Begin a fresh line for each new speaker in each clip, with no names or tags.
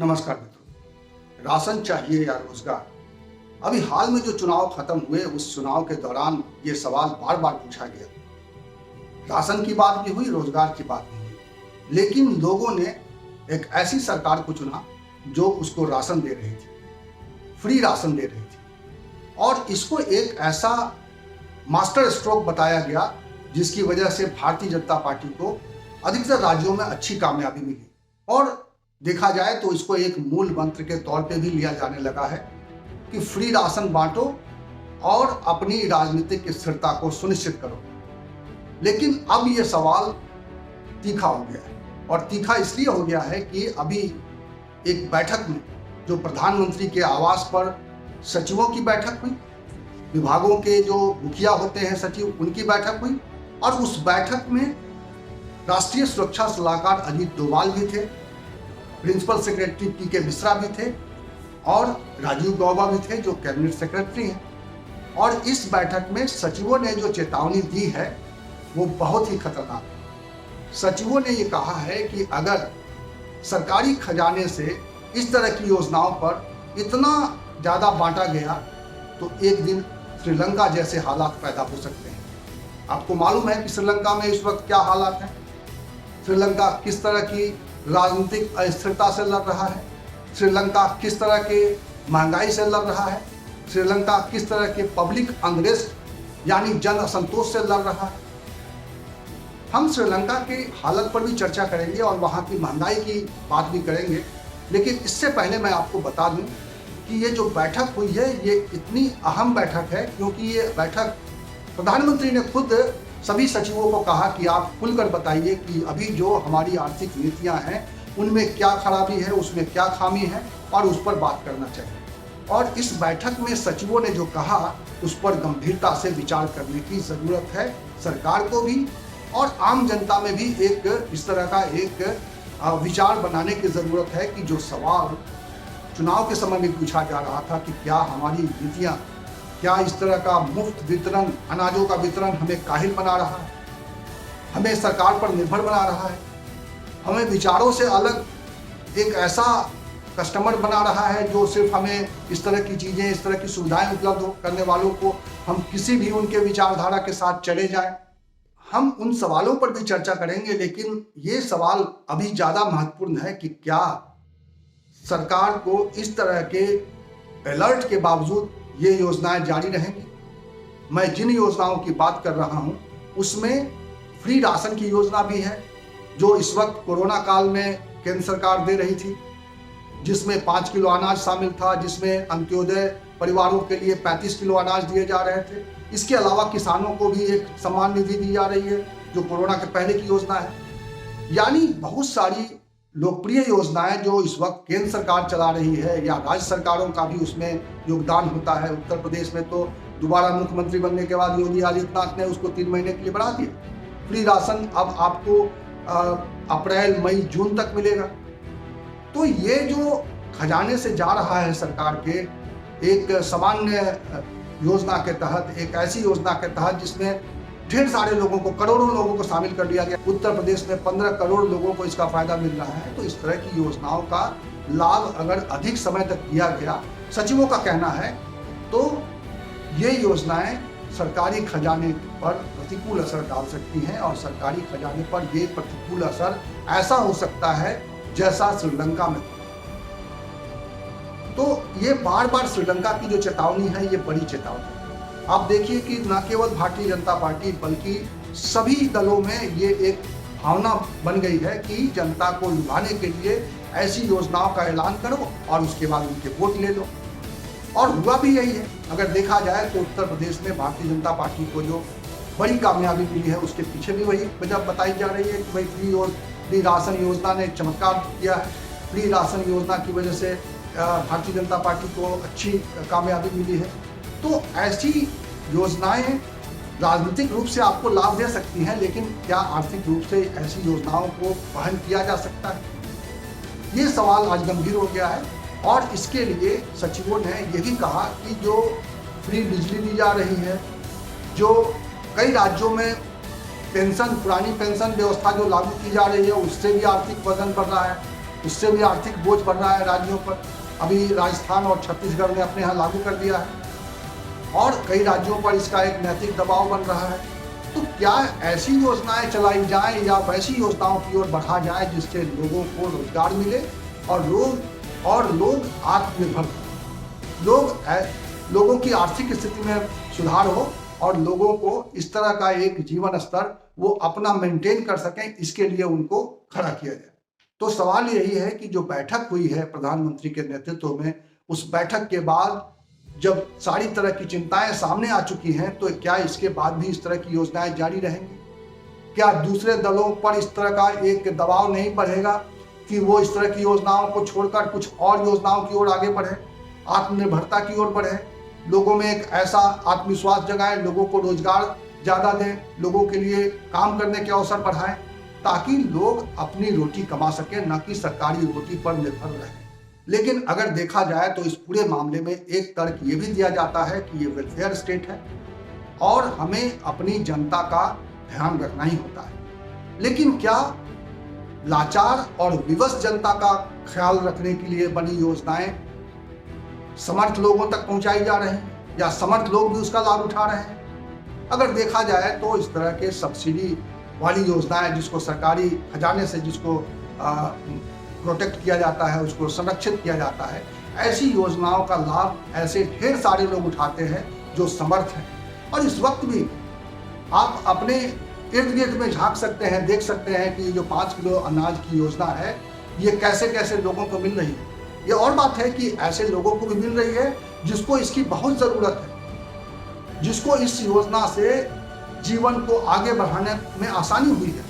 नमस्कार मित्रों। राशन चाहिए या रोजगार? अभी हाल में जो चुनाव खत्म हुए उस चुनाव के दौरान ये सवाल बार बार पूछा गया। राशन की बात भी हुई, रोजगार की बात भी हुई, लेकिन लोगों ने एक ऐसी सरकार को चुना जो उसको राशन दे रही थी, फ्री राशन दे रही थी, और इसको एक ऐसा मास्टर स्ट्रोक बताया गया जिसकी वजह से भारतीय जनता पार्टी को अधिकतर राज्यों में अच्छी कामयाबी मिली। और देखा जाए तो इसको एक मूल मंत्र के तौर पे भी लिया जाने लगा है कि फ्री राशन बांटो और अपनी राजनीतिक स्थिरता को सुनिश्चित करो। लेकिन अब ये सवाल तीखा हो गया है, और तीखा इसलिए हो गया है कि अभी एक बैठक में जो प्रधानमंत्री के आवास पर सचिवों की बैठक हुई, विभागों के जो मुखिया होते हैं सचिव, उनकी बैठक हुई, और उस बैठक में राष्ट्रीय सुरक्षा सलाहकार अजीत डोभाल भी थे, प्रिंसिपल सेक्रेटरी पी.के. मिश्रा भी थे, और राजीव गौबा भी थे जो कैबिनेट सेक्रेटरी हैं। और इस बैठक में सचिवों ने जो चेतावनी दी है वो बहुत ही खतरनाक है। सचिवों ने ये कहा है कि अगर सरकारी खजाने से इस तरह की योजनाओं पर इतना ज़्यादा बांटा गया तो एक दिन श्रीलंका जैसे हालात पैदा हो सकते हैं। आपको मालूम है कि श्रीलंका में इस वक्त क्या हालात हैं। श्रीलंका किस तरह की राजनीतिक अस्थिरता से लड़ रहा है, श्रीलंका किस तरह के महंगाई से लड़ रहा है, श्रीलंका किस तरह के पब्लिक अनरेस्ट यानी जन असंतोष से लड़ रहा है। हम श्रीलंका की हालत पर भी चर्चा करेंगे और वहाँ की महंगाई की बात भी करेंगे, लेकिन इससे पहले मैं आपको बता दूं कि ये जो बैठक हुई है ये इतनी अहम बैठक है क्योंकि ये बैठक प्रधानमंत्री ने खुद सभी सचिवों को कहा कि आप खुलकर बताइए कि अभी जो हमारी आर्थिक नीतियां हैं उनमें क्या खराबी है, उसमें क्या खामी है, और उस पर बात करना चाहिए। और इस बैठक में सचिवों ने जो कहा उस पर गंभीरता से विचार करने की ज़रूरत है, सरकार को भी और आम जनता में भी एक इस तरह का एक विचार बनाने की ज़रूरत है कि जो सवाल चुनाव के समय में पूछा जा रहा था कि क्या हमारी नीतियाँ, क्या इस तरह का मुफ्त वितरण, अनाजों का वितरण हमें काहिल बना रहा है, हमें सरकार पर निर्भर बना रहा है, हमें विचारों से अलग एक ऐसा कस्टमर बना रहा है जो सिर्फ हमें इस तरह की चीज़ें, इस तरह की सुविधाएं उपलब्ध करने वालों को हम किसी भी उनके विचारधारा के साथ चले जाएं। हम उन सवालों पर भी चर्चा करेंगे, लेकिन ये सवाल अभी ज़्यादा महत्वपूर्ण है कि क्या सरकार को इस तरह के अलर्ट के बावजूद ये योजनाएं जारी रहेंगी। मैं जिन योजनाओं की बात कर रहा हूं उसमें फ्री राशन की योजना भी है जो इस वक्त कोरोना काल में केंद्र सरकार दे रही थी, जिसमें 5 किलो अनाज शामिल था, जिसमें अंत्योदय परिवारों के लिए 35 किलो अनाज दिए जा रहे थे। इसके अलावा किसानों को भी एक सम्मान निधि दी जा रही है जो कोरोना के पहले की योजना है। यानी बहुत सारी लोकप्रिय योजनाएं जो इस वक्त केंद्र सरकार चला रही है या राज्य सरकारों का भी उसमें योगदान होता है। उत्तर प्रदेश में तो दोबारा मुख्यमंत्री बनने के बाद योगी आदित्यनाथ ने उसको 3 महीने के लिए बढ़ा दिया। फ्री राशन अब आपको अप्रैल, मई, जून तक मिलेगा। तो ये जो खजाने से जा रहा है सरकार के एक सामान्य योजना के तहत, एक ऐसी योजना के तहत जिसमें ढेर सारे लोगों को, करोड़ों लोगों को शामिल कर लिया गया। उत्तर प्रदेश में 15 करोड़ लोगों को इसका फायदा मिल रहा है। तो इस तरह की योजनाओं का लाभ अगर अधिक समय तक दिया गया, सचिवों का कहना है, तो ये योजनाएं सरकारी खजाने पर प्रतिकूल असर डाल सकती हैं, और सरकारी खजाने पर ये प्रतिकूल असर ऐसा हो सकता है जैसा श्रीलंका में। तो ये बार बार श्रीलंका की जो चेतावनी है ये बड़ी चेतावनी है। आप देखिए कि न केवल भारतीय जनता पार्टी बल्कि सभी दलों में ये एक भावना बन गई है कि जनता को लुभाने के लिए ऐसी योजनाओं का ऐलान करो और उसके बाद उनके वोट ले लो। और हुआ भी यही है। अगर देखा जाए तो उत्तर प्रदेश में भारतीय जनता पार्टी को जो बड़ी कामयाबी मिली है उसके पीछे भी वही वजह बताई जा रही है कि भाई फ्री राशन योजना ने चमत्कार किया है। फ्री राशन योजना की वजह से भारतीय जनता पार्टी को अच्छी कामयाबी मिली है। तो ऐसी योजनाएं राजनीतिक रूप से आपको लाभ दे सकती हैं, लेकिन क्या आर्थिक रूप से ऐसी योजनाओं को वहन किया जा सकता है? ये सवाल आज गंभीर हो गया है। और इसके लिए सचिवों ने यह भी कहा कि जो फ्री बिजली दी जा रही है, जो कई राज्यों में पेंशन, पुरानी पेंशन व्यवस्था जो लागू की जा रही है उससे भी आर्थिक वजन बढ़ रहा है। उससे भी आर्थिक बोझ बढ़ रहा है राज्यों पर। अभी राजस्थान और छत्तीसगढ़ ने अपने यहाँ लागू कर दिया है और कई राज्यों पर इसका एक नैतिक दबाव बन रहा है। तो क्या ऐसी योजनाएं चलाई जाएं या वैसी योजनाओं की ओर बढ़ा जाए जिससे लोगों को रोजगार मिले और लोग आत्मनिर्भर लोगों की आर्थिक स्थिति में सुधार हो और लोगों को इस तरह का एक जीवन स्तर वो अपना मेंटेन कर सकें, इसके लिए उनको खड़ा किया जाए। तो सवाल यही है कि जो बैठक हुई है प्रधानमंत्री के नेतृत्व में, उस बैठक के बाद जब सारी तरह की चिंताएं सामने आ चुकी हैं, तो क्या इसके बाद भी इस तरह की योजनाएं जारी रहेंगी? क्या दूसरे दलों पर इस तरह का एक दबाव नहीं बढ़ेगा कि वो इस तरह की योजनाओं को छोड़कर कुछ और योजनाओं की ओर आगे बढ़े, आत्मनिर्भरता की ओर बढ़े, लोगों में एक ऐसा आत्मविश्वास जगाए, लोगों को रोजगार ज़्यादा दें, लोगों के लिए काम करने के अवसर बढ़ाएं, ताकि लोग अपनी रोटी कमा सकें, न कि सरकारी रोटी पर निर्भर रहें। लेकिन अगर देखा जाए तो इस पूरे मामले में एक तर्क ये भी दिया जाता है कि ये वेलफेयर स्टेट है और हमें अपनी जनता का ध्यान रखना ही होता है। लेकिन क्या लाचार और विवश जनता का ख्याल रखने के लिए बनी योजनाएं समर्थ लोगों तक पहुंचाई जा रही हैं या समर्थ लोग भी उसका लाभ उठा रहे हैं? अगर देखा जाए तो इस तरह के सब्सिडी वाली योजनाएं, जिसको सरकारी खजाने से जिसको प्रोटेक्ट किया जाता है, उसको संरक्षित किया जाता है, ऐसी योजनाओं का लाभ ऐसे ढेर सारे लोग उठाते हैं जो समर्थ हैं। और इस वक्त भी आप अपने इर्द गिर्द में झांक सकते हैं, देख सकते हैं कि जो 5 किलो अनाज की योजना है, ये कैसे कैसे लोगों को मिल रही है। ये और बात है कि ऐसे लोगों को भी मिल रही है जिसको इसकी बहुत ज़रूरत है, जिसको इस योजना से जीवन को आगे बढ़ाने में आसानी हुई है,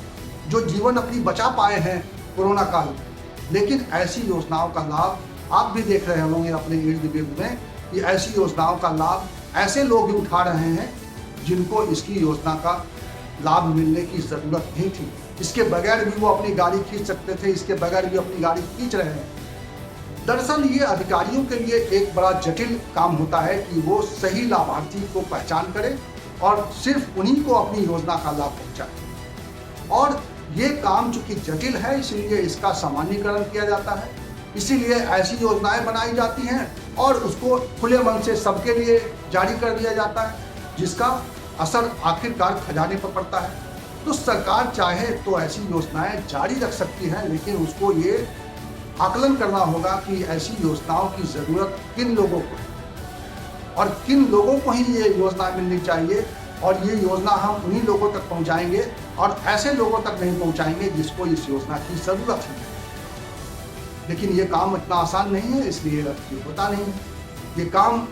जो जीवन अपनी बचा पाए हैं कोरोना काल में। लेकिन ऐसी योजनाओं का लाभ आप भी देख रहे होंगे अपने इर्द गिर्द में कि ऐसी योजनाओं का लाभ ऐसे लोग भी उठा रहे हैं जिनको इसकी योजना का लाभ मिलने की ज़रूरत नहीं थी। इसके बगैर भी वो अपनी गाड़ी खींच सकते थे, इसके बगैर भी अपनी गाड़ी खींच रहे हैं। दरअसल ये अधिकारियों के लिए एक बड़ा जटिल काम होता है कि वो सही लाभार्थी को पहचान करें और सिर्फ उन्हीं को अपनी योजना का लाभ पहुँचाएं। और ये काम चूंकि जटिल है, इसलिए इसका सामान्यीकरण किया जाता है, इसीलिए ऐसी योजनाएं बनाई जाती हैं और उसको खुले मन से सबके लिए जारी कर दिया जाता है, जिसका असर आखिरकार खजाने पर पड़ता है। तो सरकार चाहे तो ऐसी योजनाएं जारी रख सकती है, लेकिन उसको ये आकलन करना होगा कि ऐसी योजनाओं की ज़रूरत किन लोगों को है और किन लोगों को ही ये योजना मिलनी चाहिए, और ये योजना हम उन्हीं लोगों तक पहुंचाएंगे और ऐसे लोगों तक नहीं पहुंचाएंगे जिसको इस योजना की ज़रूरत है। लेकिन ये काम इतना आसान नहीं है, इसलिए ये होता नहीं है। ये काम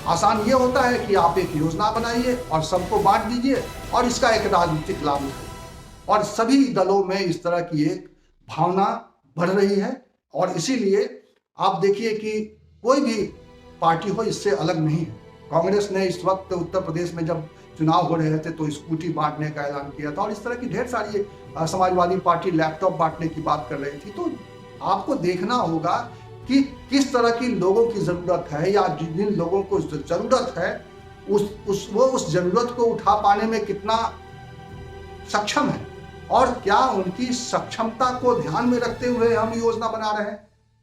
आसान ये होता है कि आप एक योजना बनाइए और सबको बांट दीजिए और इसका एक राजनीतिक लाभ उठाइए। और सभी दलों में इस तरह की एक भावना बढ़ रही है और इसीलिए आप देखिए कि कोई भी पार्टी हो इससे अलग नहीं है। कांग्रेस ने इस वक्त उत्तर प्रदेश में जब चुनाव हो रहे थे तो स्कूटी बांटने का ऐलान किया था और इस तरह की ढेर सारी समाजवादी पार्टी लैपटॉप बांटने की बात कर रही थी। तो आपको देखना होगा कि किस तरह की लोगों की ज़रूरत है या जिन लोगों को ज़रूरत है वो उस ज़रूरत को उठा पाने में कितना सक्षम है और क्या उनकी सक्षमता को ध्यान में रखते हुए हम योजना बना रहे हैं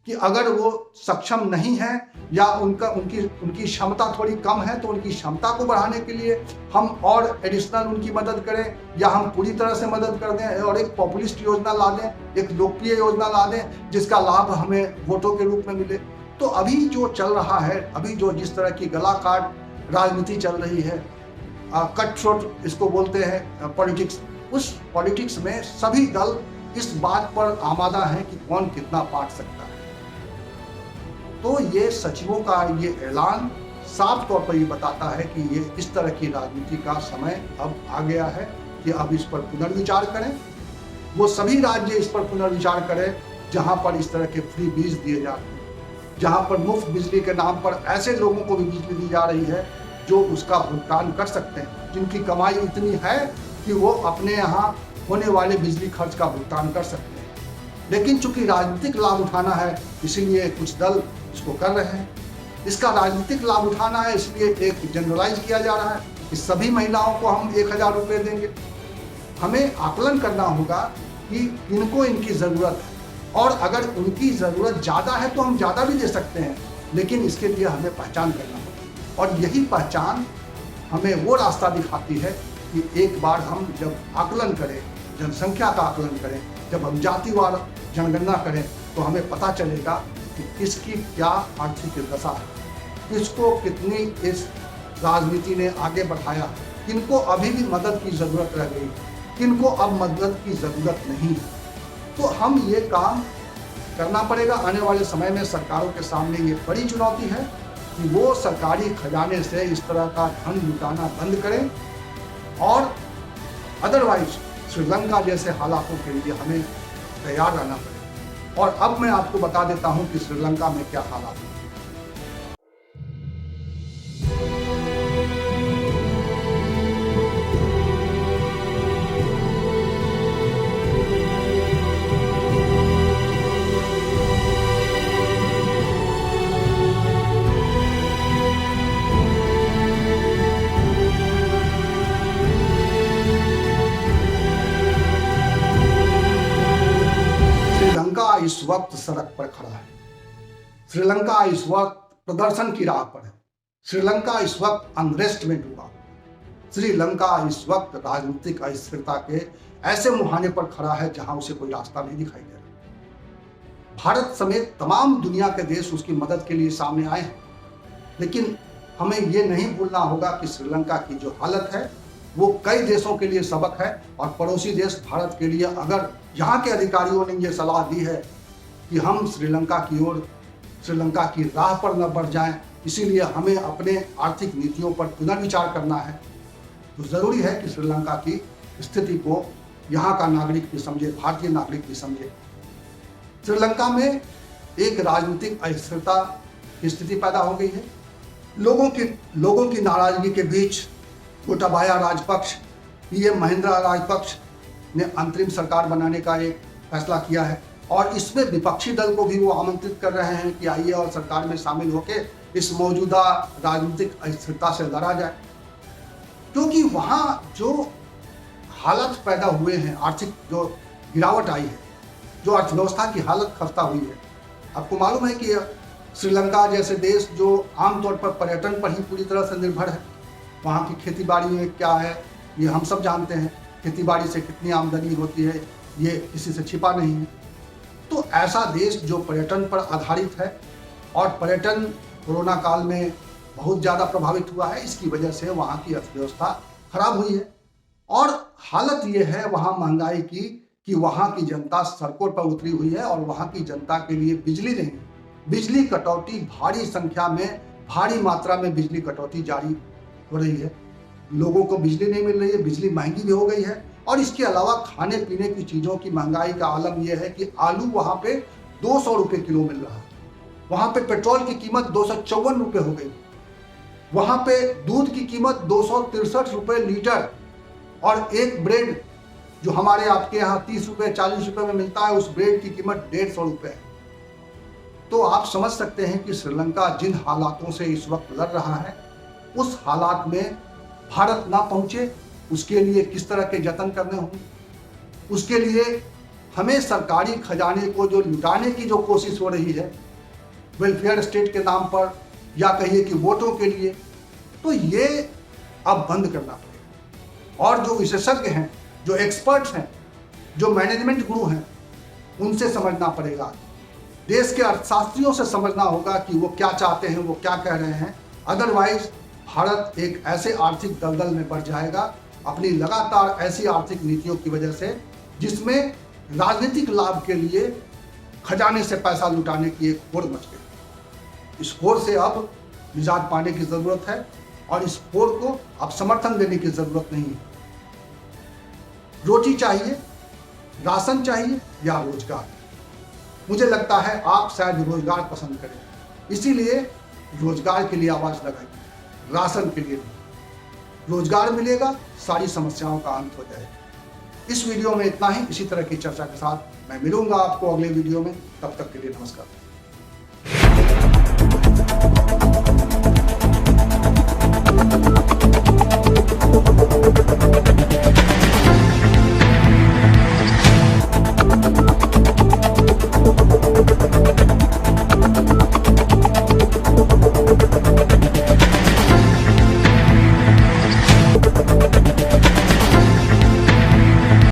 कि अगर वो सक्षम नहीं है या उनकी क्षमता थोड़ी कम है तो उनकी क्षमता को बढ़ाने के लिए हम और एडिशनल उनकी मदद करें या हम पूरी तरह से मदद कर दें और एक पॉपुलिस्ट योजना ला दें, एक लोकप्रिय योजना ला दें जिसका लाभ हमें वोटों के रूप में मिले। तो अभी जो चल रहा है, अभी जो जिस तरह की गला काट राजनीति चल रही है, कट थ्रोट इसको बोलते हैं पॉलिटिक्स, उस पॉलिटिक्स में सभी दल इस बात पर आमादा हैं कि कौन कितना बांट सकता है। तो ये सचिवों का ये ऐलान साफ तौर पर ये बताता है कि ये इस तरह की राजनीति का समय अब आ गया है कि अब इस पर पुनर्विचार करें। वो सभी राज्य इस पर पुनर्विचार करें जहां पर इस तरह के फ्री बीज दिए जाते हैं, जहां पर मुफ्त बिजली के नाम पर ऐसे लोगों को भी बिजली दी जा रही है जो उसका भुगतान कर सकते हैं, जिनकी कमाई इतनी है कि वो अपने यहाँ होने वाले बिजली खर्च का भुगतान कर सकते हैं। लेकिन चूंकि राजनीतिक लाभ उठाना है इसलिए कुछ दल इसको कर रहे हैं। इसका राजनीतिक लाभ उठाना है इसलिए एक जनरलाइज किया जा रहा है कि सभी महिलाओं को हम 1000 रुपये देंगे। हमें आकलन करना होगा कि इनको इनकी ज़रूरत है और अगर उनकी ज़रूरत ज़्यादा है तो हम ज़्यादा भी दे सकते हैं, लेकिन इसके लिए हमें पहचान करना होगा। और यही पहचान हमें वो रास्ता दिखाती है कि एक बार हम जब आकलन करें, जनसंख्या का आकलन करें, जब हम जातिवार जनगणना करें, तो हमें पता चलेगा कि किसकी क्या आर्थिक दशा है, किसको कितनी इस राजनीति ने आगे बढ़ाया, किनको अभी भी मदद की ज़रूरत रह गई, किनको अब मदद की ज़रूरत नहीं। तो हम ये काम करना पड़ेगा। आने वाले समय में सरकारों के सामने ये बड़ी चुनौती है कि वो सरकारी खजाने से इस तरह का धन लुटाना बंद करें, और अदरवाइज श्रीलंका जैसे हालातों के लिए हमें तैयार रहना पड़ेगा। और अब मैं आपको बता देता हूं कि श्रीलंका में क्या हालात है। श्रीलंका इस वक्त सड़क पर खड़ा है। श्रीलंका इस वक्त प्रदर्शन की राह पर है। श्रीलंका इस वक्त अनरेस्ट में डूबा। श्रीलंका इस वक्त राजनीतिक अस्थिरता के ऐसे मुहाने पर खड़ा है जहां उसे कोई रास्ता नहीं दिखाई दे रहा। भारत समेत तमाम दुनिया के देश उसकी मदद के लिए सामने आए हैं, लेकिन हमें ये नहीं भूलना होगा कि श्रीलंका की जो हालत है वो कई देशों के लिए सबक है। और पड़ोसी देश भारत के लिए, अगर यहाँ के अधिकारियों ने ये सलाह दी है कि हम श्रीलंका की ओर, श्रीलंका की राह पर न बढ़ जाएं, इसीलिए हमें अपने आर्थिक नीतियों पर पुनर्विचार करना है, तो ज़रूरी है कि श्रीलंका की स्थिति को यहाँ का नागरिक भी समझे, भारतीय नागरिक भी समझे। श्रीलंका में एक राजनीतिक अस्थिरता की स्थिति पैदा हो गई है। लोगों की नाराजगी के बीच गोटाबाया राजपक्ष, पीएम महिंद्रा राजपक्ष ने अंतरिम सरकार बनाने का एक फैसला किया है, और इसमें विपक्षी दल को भी वो आमंत्रित कर रहे हैं कि आइए और सरकार में शामिल होकर इस मौजूदा राजनीतिक अस्थिरता से लड़ा जाए। क्योंकि वहाँ जो हालत पैदा हुए हैं, आर्थिक जो गिरावट आई है, जो अर्थव्यवस्था की हालत खस्ता हुई है। आपको मालूम है कि श्रीलंका जैसे देश जो आमतौर पर पर्यटन पर ही पूरी तरह से निर्भर है, वहाँ की खेती बाड़ी में क्या है ये हम सब जानते हैं, खेती बाड़ी से कितनी आमदनी होती है ये किसी से छिपा नहीं है। तो ऐसा देश जो पर्यटन पर आधारित है, और पर्यटन कोरोना काल में बहुत ज़्यादा प्रभावित हुआ है, इसकी वजह से वहाँ की अर्थव्यवस्था खराब हुई है। और हालत ये है वहाँ महंगाई की कि वहाँ की जनता सड़कों पर उतरी हुई है, और वहाँ की जनता के लिए बिजली नहीं, बिजली कटौती भारी संख्या में, भारी मात्रा में बिजली कटौती जारी हो रही है। लोगों को बिजली नहीं मिल रही है, बिजली महंगी भी हो गई है। और इसके अलावा खाने पीने की चीज़ों की महंगाई का आलम यह है कि आलू वहाँ पे 200 रुपये किलो मिल रहा है, वहाँ पे पेट्रोल की कीमत 254 रुपये हो गई, वहाँ पे दूध की कीमत 263 रुपये लीटर, और एक ब्रेड जो हमारे आपके यहाँ 30 रुपये 40 रुपये में मिलता है, उस ब्रेड की कीमत 150 रुपये है। तो आप समझ सकते हैं कि श्रीलंका जिन हालातों से इस वक्त लड़ रहा है, उस हालात में भारत ना पहुंचे उसके लिए किस तरह के जतन करने होंगे। उसके लिए हमें सरकारी खजाने को जो लुटाने की जो कोशिश हो रही है वेलफेयर स्टेट के नाम पर, या कहिए कि वोटों के लिए, तो ये अब बंद करना पड़ेगा। और जो विशेषज्ञ हैं, जो एक्सपर्ट्स हैं, जो मैनेजमेंट गुरु हैं, उनसे समझना पड़ेगा, देश के अर्थशास्त्रियों से समझना होगा कि वो क्या चाहते हैं, वो क्या कह रहे हैं। अदरवाइज भारत एक ऐसे आर्थिक दलदल में बढ़ जाएगा अपनी लगातार ऐसी आर्थिक नीतियों की वजह से, जिसमें राजनीतिक लाभ के लिए खजाने से पैसा लुटाने की एक होड़ मच गई। इस होड़ से अब निजात पाने की ज़रूरत है, और इस होड़ को अब समर्थन देने की ज़रूरत नहीं है। रोटी चाहिए, राशन चाहिए या रोजगार। मुझे लगता है आप शायद रोजगार पसंद करें, इसीलिए रोजगार के लिए आवाज़ लगाइए, राशन के लिए नहीं। रोजगार मिलेगा, सारी समस्याओं का अंत हो जाएगा। इस वीडियो में इतना ही। इसी तरह की चर्चा के साथ मैं मिलूंगा आपको अगले वीडियो में। तब तक के लिए नमस्कार।